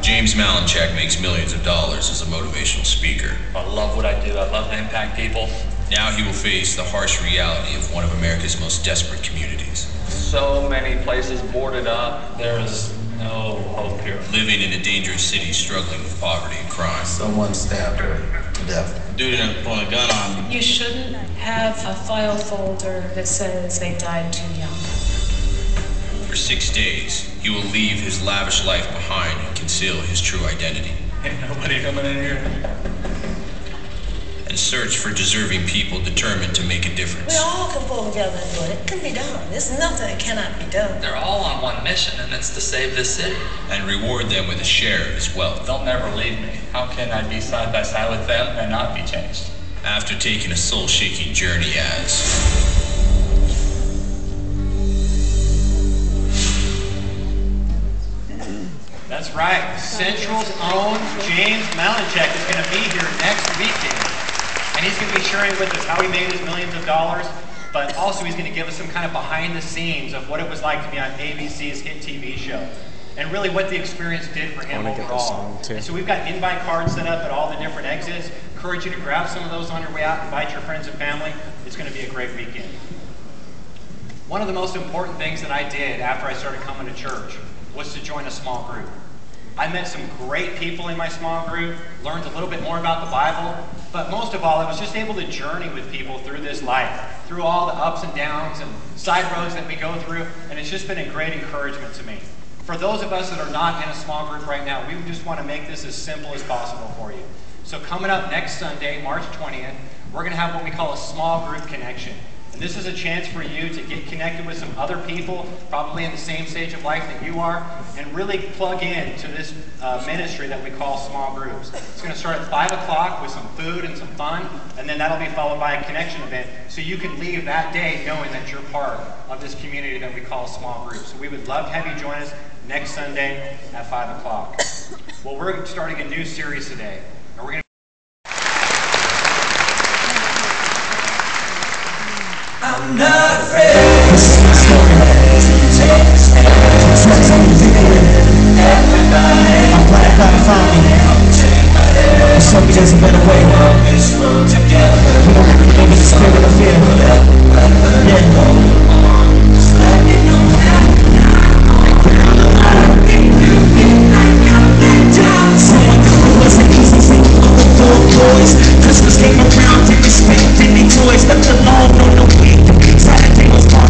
James Malinchak makes millions of dollars as a motivational speaker. I love what I do. I love to impact people. Now he will face the harsh reality of one of America's most desperate communities. So many places boarded up. There is no hope here. Living in a dangerous city struggling with poverty and crime. Someone stabbed her to death. Dude didn't point a gun on me. You shouldn't have a file folder that says they died too young. For 6 days, he will leave his lavish life behind and conceal his true identity. Ain't nobody coming in here. And search for deserving people determined to make a difference. We all can pull together and do it. It can be done. There's nothing that cannot be done. They're all on one mission, and it's to save this city. And reward them with a share of his wealth. They'll never leave me. How can I be side by side with them and not be changed? After taking a soul-shaking journey as... That's right. Central's own James Malinchak is going to be here next weekend. And he's going to be sharing with us how he made his millions of dollars, but also he's going to give us some kind of behind the scenes of what it was like to be on ABC's hit TV show. And really what the experience did for him overall. And so we've got invite cards set up at all the different exits. Encourage you to grab some of those on your way out. Invite your friends and family. It's going to be a great weekend. One of the most important things that I did after I started coming to church was to join a small group. I met some great people in my small group, learned a little bit more about the Bible, but most of all, I was just able to journey with people through this life, through all the ups and downs and side roads that we go through, and it's just been a great encouragement to me. For those of us that are not in a small group right now, we just want to make this as simple as possible for you. So coming up next Sunday, March 20th, we're going to have what we call a small group connection. And this is a chance for you to get connected with some other people, probably in the same stage of life that you are, and really plug in to this ministry that we call small groups. It's going to start at 5 o'clock with some food and some fun, and then that'll be followed by a connection event, so you can leave that day knowing that you're part of this community that we call small groups. So we would love to have you join us next Sunday at 5 o'clock. Well, we're starting a new series today, and we're going to I'm not afraid. Everybody, I'm glad I found me. Show me there's a better way. This road together. We don't have to live in the spirit of fear. Someone who wasn't easy, thinking of the poor boys. Christmas came around, didn't expect any toys. Left alone on the week. Saturday was fun.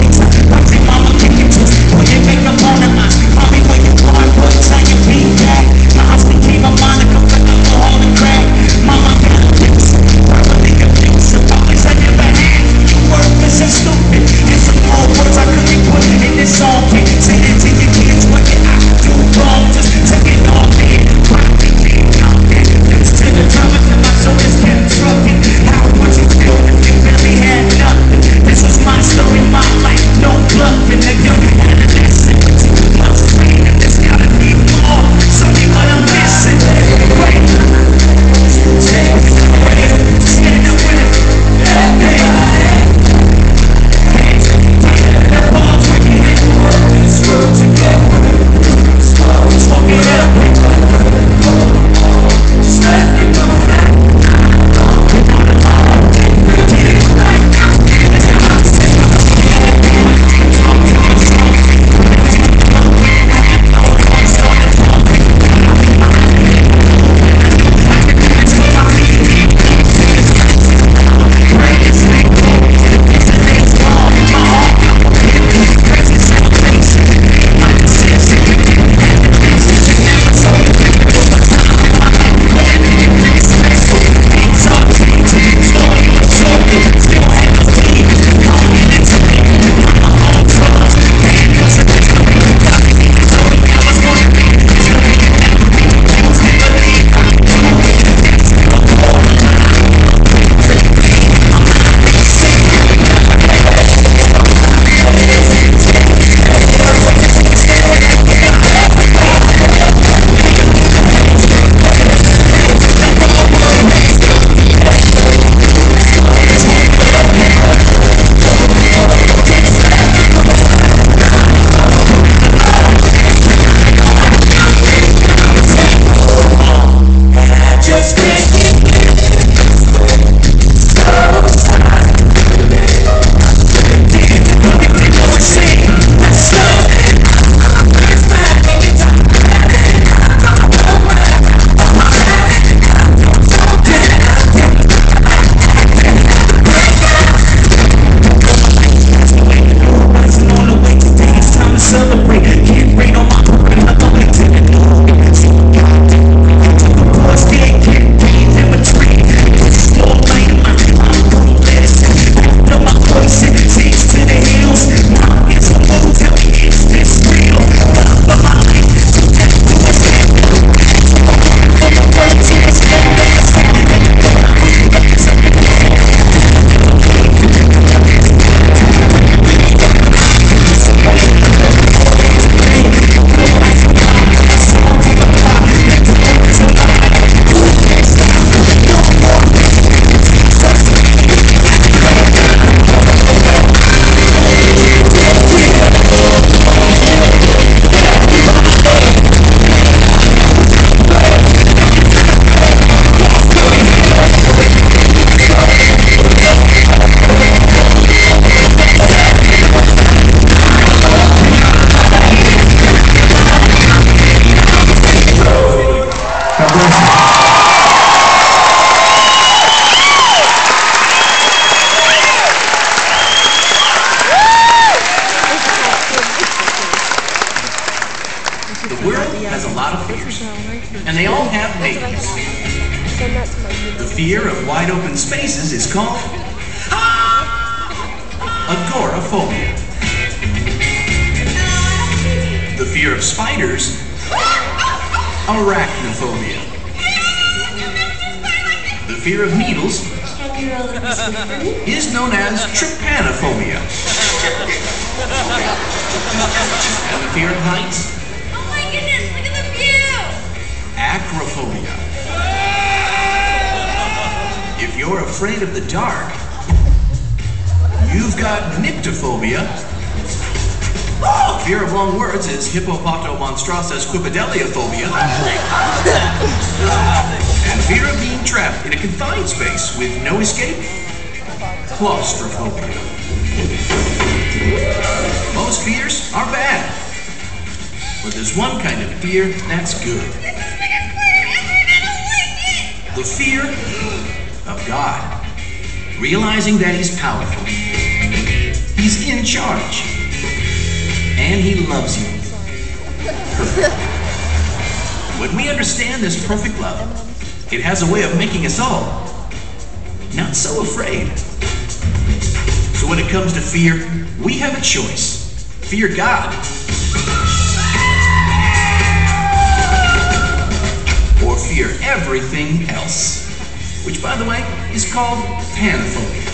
The world has a lot of fears, and they all have names. The fear of wide open spaces is called agoraphobia. The fear of spiders, arachnophobia. The fear of needles is known as trypanophobia. And the fear of heights? Oh my goodness, look at the view! Acrophobia. If you're afraid of the dark, you've got nyctophobia. Fear of long words is hippopotomonstrosesquipedaliophobia. And fear of being trapped in a confined space with no escape, claustrophobia. Most fears are bad, but there's one kind of fear that's good. This is the biggest fear ever and I don't like it! The fear of God. Realizing that He's powerful. He's in charge. And He loves you. Perfect. When we understand this perfect love, it has a way of making us all not so afraid. So when it comes to fear, we have a choice. Fear God. Or fear everything else. Which, by the way, is called panophobia.